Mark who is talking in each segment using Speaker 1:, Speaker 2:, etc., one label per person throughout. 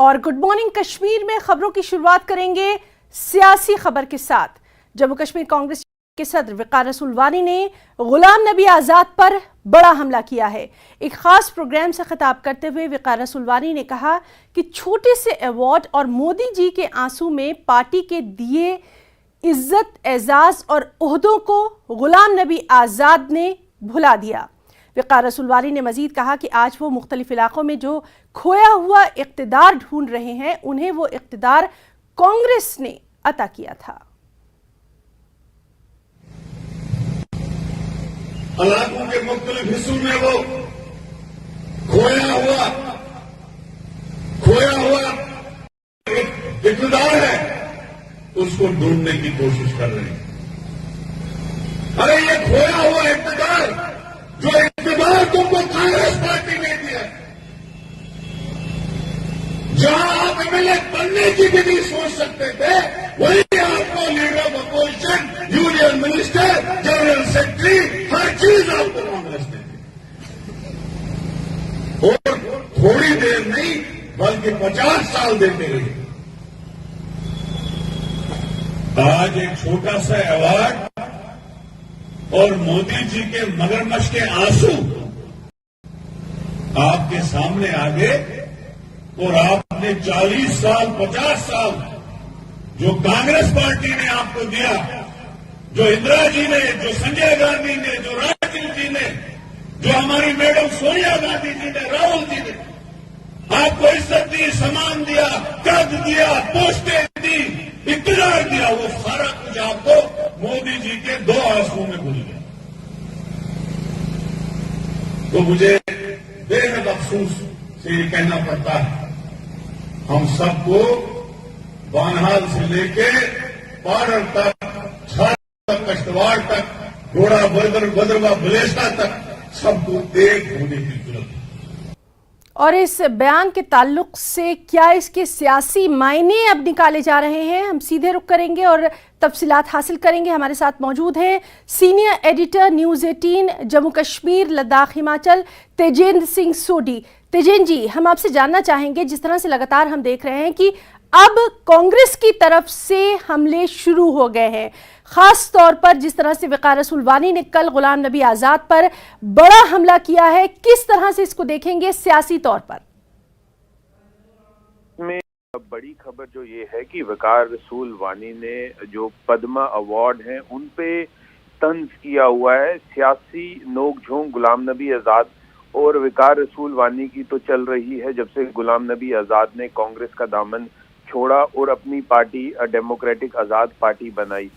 Speaker 1: और good morning Kashmir में खबरों की शुरुआत करेंगे सियासी खबर के साथ। जम्मू कश्मीर कांग्रेस के सदर वक़ार रसूलवानी ने गुलाम नबी आज़ाद पर बड़ा हमला किया है। एक खास प्रोग्राम से खिताब करते हुए वक़ार रसूलवानी ने कहा कि छोटे से अवार्ड और मोदी जी के आंसू में पार्टी के दिए इज्जत, एजाज और ओहदों को गुलाम नबी आज़ाद ने भुला दिया। वक़ार रसूलवानी ने मजीद कहा कि आज वो मुख्तलिफ इलाकों में जो खोया हुआ इक़्तिदार ढूंढ रहे हैं, उन्हें वो इक़्तिदार कांग्रेस ने अता किया था।
Speaker 2: इलाकों के मुख्तलिफ हिस्सों में वो खोया हुआ इक़्तिदार है, उसको ढूंढने की कोशिश कर रहे हैं। अरे ये खोया हुआ इक़्तिदार, जो इक़्तिदार तुमको कांग्रेस पार्टी ने दिया, जहां आप एमएलए बनने की भी नहीं सोच सकते थे, वही आपको leader of opposition, union minister, general secretary, हर चीज आपको कांग्रेस ने दी। और थोड़ी देर नहीं बल्कि 50 साल देते रहे। आज एक छोटा सा अवार्ड और मोदी जी के मगरमच्छ के आंसू आपके सामने आ गए, और आपने 40 साल 50 साल जो कांग्रेस पार्टी ने आपको दिया, जो इंदिरा जी ने, जो संजय गांधी ने, जो राजीव जी ने, जो हमारी मैडम सोनिया गांधी जी ने, राहुल जी ने आपको इज्जत दी, सम्मान दिया, कद दिया, पोस्टें दी, इक़्तिदार दिया, वो सारा कुछ आपको मोदी जी के 2 आंसुओं में भूल गया। तो मुझे बेहद अफसोस से ये कहना पड़ता है, हम सबको बानहाल से लेके बॉर्डर तक, छात्र तक, कश्तवाड़ तक, घोड़ा बदरवा बलेसा तक सबको एक होने की जरूरत है।
Speaker 1: और इस बयान के ताल्लुक से क्या इसके सियासी मायने अब निकाले जा रहे हैं, हम सीधे रुख करेंगे और तफसीलात हासिल करेंगे। हमारे साथ मौजूद हैं senior editor news 18 Jammu Kashmir, Ladakh, Himachal, Tejendra Singh Sodhi. Tejendra ji, हम आपसे जानना चाहेंगे, जिस तरह से लगातार हम देख रहे हैं कि अब कांग्रेस की तरफ से हमले शुरू हो गए हैं, खास तौर पर जिस तरह से वक़ार रसूलवानी ने कल गुलाम नबी आज़ाद पर बड़ा हमला किया है, किस तरह से इसको देखेंगे सियासी तौर पर?
Speaker 3: में बड़ी खबर जो ये है कि वक़ार रसूलवानी ने जो पद्मा अवार्ड हैं उन पे तंज किया हुआ है। सियासी नोक-झोंक गुलाम नबी आज़ाद और वक़ार रसूलवानी की तो चल रही है जब से गुलाम नबी आज़ाद ने कांग्रेस का दामन छोड़ा और अपनी पार्टी डेमोक्रेटिक आज़ाद पार्टी बनाई।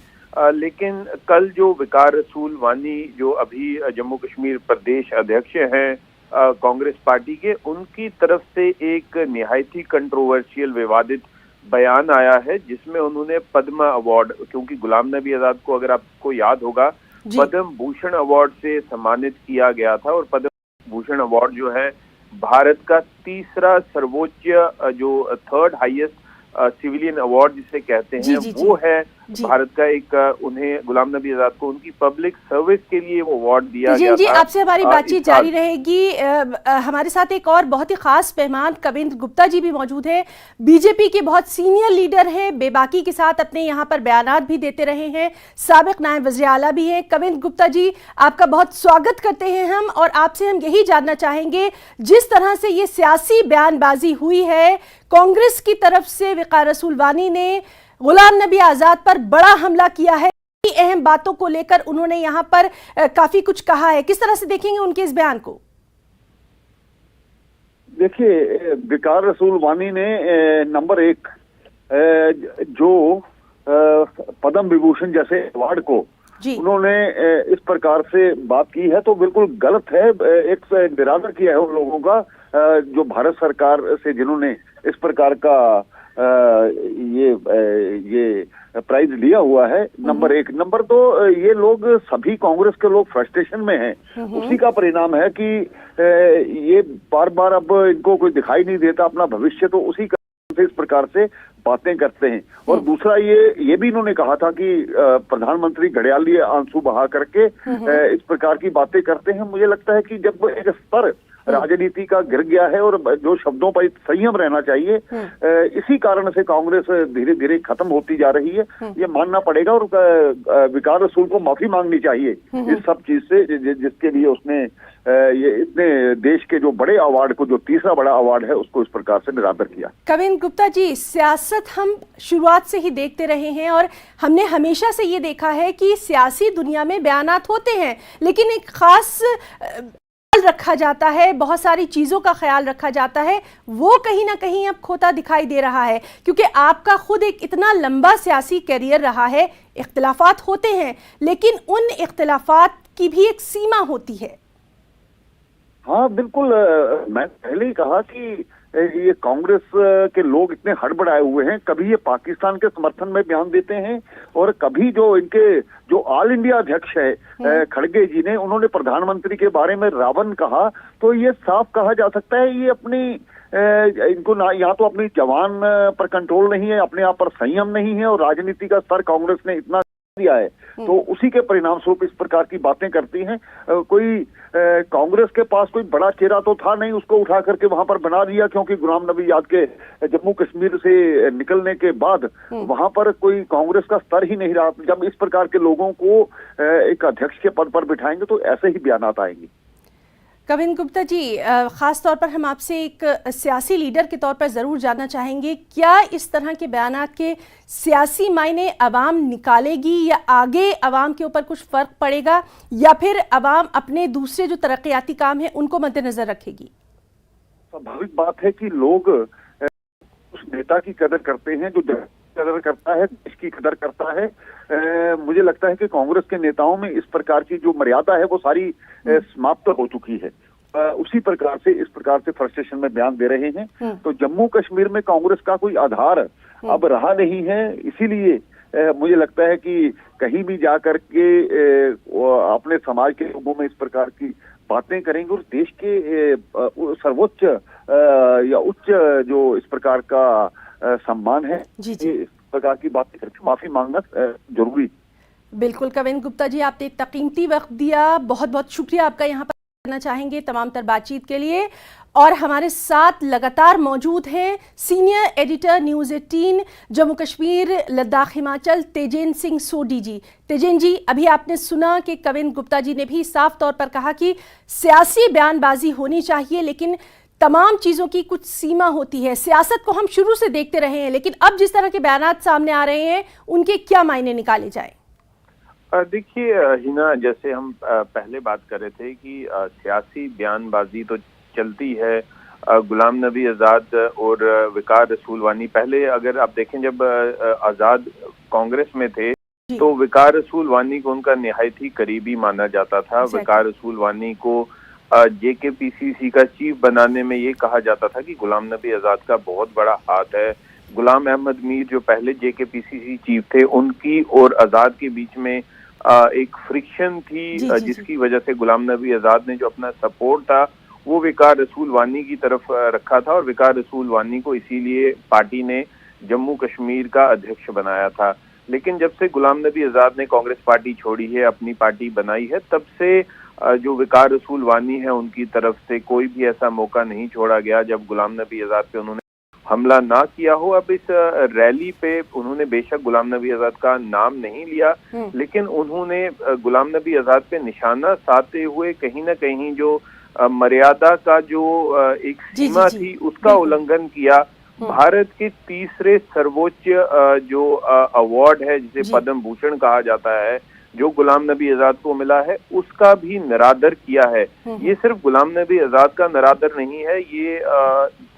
Speaker 3: लेकिन कल जो वक़ार रसूलवानी जो अभी जम्मू कश्मीर प्रदेश अध्यक्ष हैं कांग्रेस पार्टी के, उनकी तरफ से एक निहायती कंट्रोवर्शियल विवादित बयान आया है, जिसमें उन्होंने पद्मा अवार्ड, क्योंकि गुलाम नबी आज़ाद को अगर आपको याद होगा पद्म भूषण अवार्ड से सम्मानित किया गया था, और पद्म भूषण अवार्ड जो है भारत का तीसरा सर्वोच्च जो 3rd हाईएस्ट सिविलियन अवार्ड जिसे कहते हैं, वो है भारत का एक, उन्हें गुलाम नबी आज़ाद को उनकी पब्लिक सर्विस के लिए वो अवार्ड दिया गया था।
Speaker 1: आपसे हमारी बातचीत जारी रहेगी। हमारे साथ एक और बहुत ही खास मेहमान कविंद्र गुप्ता जी भी मौजूद है, बीजेपी के बहुत सीनियर लीडर हैं, बेबाकी के साथ अपने यहाँ पर बयानात भी देते रहे हैं, साबिक नायब वज़ीर आला भी हैं। कविंद्र गुप्ता जी, आपका बहुत स्वागत करते हैं हम, और आपसे हम यही जानना चाहेंगे, जिस तरह से ये सियासी बयानबाजी हुई है कांग्रेस की तरफ से, वक़ार रसूलवानी ने गुलाम नबी आज़ाद पर बड़ा हमला किया है, अहम बातों को लेकर उन्होंने यहाँ पर काफी कुछ कहा है, किस तरह से देखेंगे उनके इस बयान को?
Speaker 4: देखिए, वक़ार रसूलवानी ने नंबर 1 जो पद्म विभूषण जैसे अवार्ड को उन्होंने इस प्रकार से बात की है तो बिल्कुल गलत है। एक निरादर किया है उन लोगों का जो भारत सरकार से जिन्होंने इस प्रकार का ये प्राइज लिया हुआ है। नंबर 1। नंबर 2, ये लोग सभी कांग्रेस के लोग फ्रस्ट्रेशन में हैं, उसी का परिणाम है कि ये बार बार अब इनको कोई दिखाई नहीं देता अपना भविष्य, तो उसी का से इस प्रकार से बातें करते हैं। और दूसरा ये भी इन्होंने कहा था कि प्रधानमंत्री घड़ियाली आंसू बहा करके इस प्रकार की बातें करते हैं। मुझे लगता है कि जब एक स्तर राजनीति का गिर गया है और जो शब्दों पर संयम रहना चाहिए, इसी कारण से कांग्रेस धीरे धीरे खत्म होती जा रही है, ये मानना पड़ेगा। और विकास रसूल को माफी मांगनी चाहिए इस सब चीज से, जिसके लिए उसने ये इतने देश के जो बड़े अवार्ड को, जो तीसरा बड़ा अवार्ड है, उसको इस प्रकार से निरादर किया।
Speaker 1: कविंद्र गुप्ता जी, सियासत हम शुरुआत से ही देखते रहे हैं और हमने हमेशा से ये देखा है कि सियासी दुनिया में बयानात होते हैं, लेकिन एक खास ख्याल रखा जाता है, बहुत सारी चीज़ों का ख्याल रखा जाता है, वो कहीं ना कहीं अब खोता दिखाई दे रहा है। क्योंकि आपका खुद एक इतना लंबा सियासी करियर रहा है, इख्तिलाफात होते हैं, लेकिन उन इख्तिलाफात की भी एक सीमा होती है।
Speaker 4: हाँ बिल्कुल, मैं पहले ही कहा कि ये कांग्रेस के लोग इतने हड़बड़ाए हुए हैं, कभी ये पाकिस्तान के समर्थन में बयान देते हैं और कभी जो इनके जो ऑल इंडिया अध्यक्ष है खड़गे जी ने, उन्होंने प्रधानमंत्री के बारे में रावण कहा। तो ये साफ कहा जा सकता है ये अपनी इनको ना, यहाँ तो अपनी जवान पर कंट्रोल नहीं है, अपने आप पर संयम नहीं है, और राजनीति का स्तर कांग्रेस ने इतना दिया है, तो उसी के परिणाम स्वरूप इस प्रकार की बातें करती हैं। कोई कांग्रेस के पास कोई बड़ा चेहरा तो था नहीं, उसको उठा करके वहां पर बना दिया, क्योंकि गुलाम नबी आजाद के जम्मू कश्मीर से निकलने के बाद वहां पर कोई कांग्रेस का स्तर ही नहीं रहा। जब इस प्रकार के लोगों को एक अध्यक्ष के पद पर बिठाएंगे तो ऐसे ही बयानात आएंगे।
Speaker 1: कविंद्र गुप्ता जी, ख़ास तौर पर हम आपसे एक सियासी लीडर के तौर पर ज़रूर जानना चाहेंगे, क्या इस तरह के बयानात के सियासी मायने अवाम निकालेगी, या आगे अवाम के ऊपर कुछ फ़र्क पड़ेगा, या फिर अवाम अपने दूसरे जो तरक्याती काम हैं उनको मद्देनज़र रखेगी?
Speaker 4: स्वाभाविक बात है कि लोग उस नेता की कदर करते हैं जो कदर करता है, देश की कदर करता है। मुझे लगता है कि कांग्रेस के नेताओं में इस प्रकार की जो मर्यादा है वो सारी समाप्त हो चुकी है। उसी प्रकार से इस प्रकार से फ्रस्ट्रेशन में बयान दे रहे हैं। तो जम्मू कश्मीर में कांग्रेस का कोई आधार अब रहा नहीं है, इसीलिए मुझे लगता है कि कहीं भी जाकर के अपने समाज के लोगों में इस प्रकार की बातें करेंगे और देश के सर्वोच्च या उच्च जो इस प्रकार का सम्मान है, इस प्रकार की बातें करके माफी मांगना जरूरी।
Speaker 1: बिल्कुल कविंद्र गुप्ता जी, आपने इतना कीमती वक्त दिया, बहुत बहुत शुक्रिया आपका यहाँ पर करना चाहेंगे तमाम तर बातचीत के लिए। और हमारे साथ लगातार मौजूद हैं senior editor news 18 Jammu Kashmir Ladakh Himachal Tejen Singh Sodhi ji. Tejen ji, अभी आपने सुना कि कविंद्र गुप्ता जी ने भी साफ तौर पर कहा कि सियासी बयानबाजी होनी चाहिए, लेकिन तमाम चीज़ों की कुछ सीमा होती है। सियासत को हम शुरू से देखते रहे हैं, लेकिन अब जिस तरह के बयानात सामने आ रहे हैं उनके क्या मायने निकाले जाए?
Speaker 3: देखिए हिना, जैसे हम पहले बात कर रहे थे कि सियासी बयानबाजी तो चलती है। गुलाम नबी आज़ाद और वकार रसूल वानी, पहले अगर आप देखें जब आज़ाद कांग्रेस में थे तो वकार रसूल वानी को उनका निहायत ही करीबी माना जाता था। वकार रसूल वानी को JKPCC का चीफ बनाने में ये कहा जाता था कि गुलाम नबी आज़ाद का बहुत बड़ा हाथ है। गुलाम अहमद मीर जो पहले JKPCC चीफ थे, उनकी और आज़ाद के बीच में एक फ्रिक्शन थी, जिसकी वजह से गुलाम नबी आज़ाद ने जो अपना सपोर्ट था वो वकार रसूल वानी की तरफ रखा था, और वकार रसूल वानी को इसीलिए पार्टी ने जम्मू कश्मीर का अध्यक्ष बनाया था। लेकिन जब से गुलाम नबी आज़ाद ने कांग्रेस पार्टी छोड़ी है, अपनी पार्टी बनाई है, तब से जो वकार रसूल वानी है उनकी तरफ से कोई भी ऐसा मौका नहीं छोड़ा गया जब गुलाम नबी आज़ाद पे उन्होंने हमला ना किया हो। अब इस रैली पे उन्होंने बेशक गुलाम नबी आज़ाद का नाम नहीं लिया, लेकिन उन्होंने गुलाम नबी आज़ाद पे निशाना साधते हुए कहीं ना कहीं जो मर्यादा का जो एक सीमा थी उसका उल्लंघन किया। भारत के तीसरे सर्वोच्च जो अवार्ड है, जिसे पद्म भूषण कहा जाता है, जो गुलाम नबी आज़ाद को मिला है, उसका भी निरादर किया है। ये सिर्फ गुलाम नबी आज़ाद का निरादर नहीं है, ये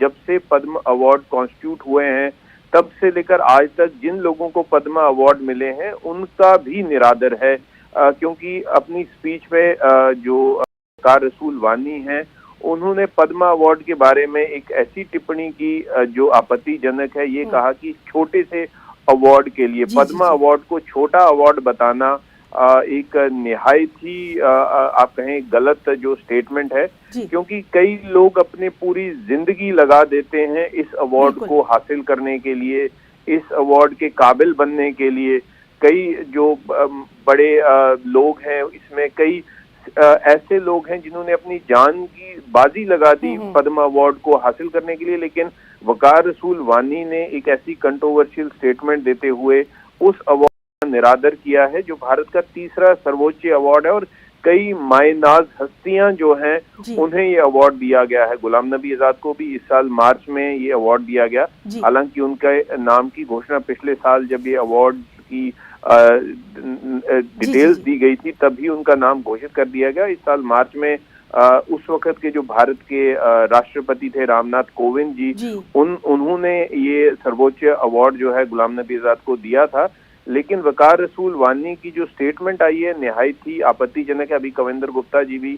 Speaker 3: जब से पद्म अवार्ड कॉन्स्टिट्यूट हुए हैं तब से लेकर आज तक जिन लोगों को पद्म अवार्ड मिले हैं उनका भी निरादर है। क्योंकि अपनी स्पीच में जो वकार रसूल वानी हैं, उन्होंने पद्म अवार्ड के बारे में एक ऐसी टिप्पणी की जो आपत्तिजनक है। ये कहा कि छोटे से अवार्ड के लिए पद्म अवार्ड को छोटा अवार्ड बताना एक निहायत ही आप कहें गलत जो स्टेटमेंट है, क्योंकि कई लोग अपने पूरी जिंदगी लगा देते हैं इस अवार्ड को हासिल करने के लिए, इस अवार्ड के काबिल बनने के लिए। कई जो बड़े लोग हैं, इसमें कई ऐसे लोग हैं जिन्होंने अपनी जान की बाजी लगा दी पद्म अवार्ड को हासिल करने के लिए, लेकिन वकार रसूल वानी ने एक ऐसी कंट्रोवर्शियल स्टेटमेंट देते हुए उस अवार्ड का निरादर किया है जो भारत का तीसरा सर्वोच्च अवार्ड है और कई मायनाज हस्तियां जो हैं उन्हें ये अवार्ड दिया गया है। गुलाम नबी आजाद को भी इस साल मार्च में ये अवार्ड दिया गया, हालांकि उनके नाम की घोषणा पिछले साल जब ये अवार्ड की डिटेल्स दी गई थी तभी उनका नाम घोषित कर दिया गया। इस साल मार्च में उस वक्त के जो भारत के राष्ट्रपति थे रामनाथ कोविंद जी उन्होंने ये सर्वोच्च अवार्ड जो है गुलाम नबी आजाद को दिया था। लेकिन वकार रसूल वानी की जो स्टेटमेंट आई है निहायत ही आपत्तिजनक है। अभी कविंदर गुप्ता जी भी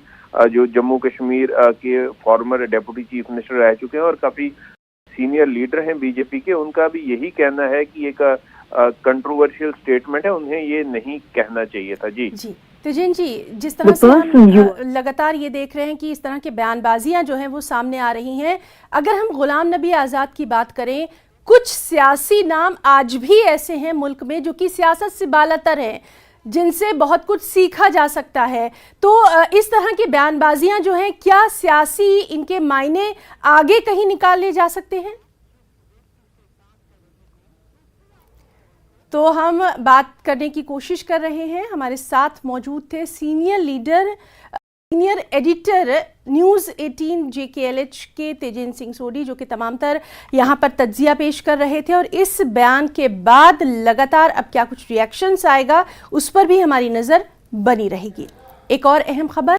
Speaker 3: जो जम्मू कश्मीर के फॉर्मर डेप्यूटी चीफ मिनिस्टर रह चुके हैं और काफी सीनियर लीडर हैं बीजेपी के, उनका भी यही कहना है कि एक कंट्रोवर्शियल स्टेटमेंट है, उन्हें ये नहीं कहना चाहिए था। जी
Speaker 1: तेजिन जी, जिस तरह से हम लगातार ये देख रहे हैं कि इस तरह के बयानबाजियां जो हैं वो सामने आ रही हैं, अगर हम गुलाम नबी आजाद की बात करें, कुछ सियासी नाम आज भी ऐसे हैं मुल्क में जो कि सियासत से बालातर हैं, जिनसे बहुत कुछ सीखा जा सकता है। तो इस तरह की बयानबाजियां जो हैं, क्या सियासी इनके मायने आगे कहीं निकाले जा सकते हैं? तो हम बात करने की कोशिश कर रहे हैं। हमारे साथ मौजूद थे सीनियर एडिटर न्यूज़ 18 JKLH के तेजिन सिंह सोडी, जो कि तमाम तर यहाँ पर तज्जिया पेश कर रहे थे। और इस बयान के बाद लगातार अब क्या कुछ रिएक्शंस आएगा उस पर भी हमारी नज़र बनी रहेगी। एक और अहम खबर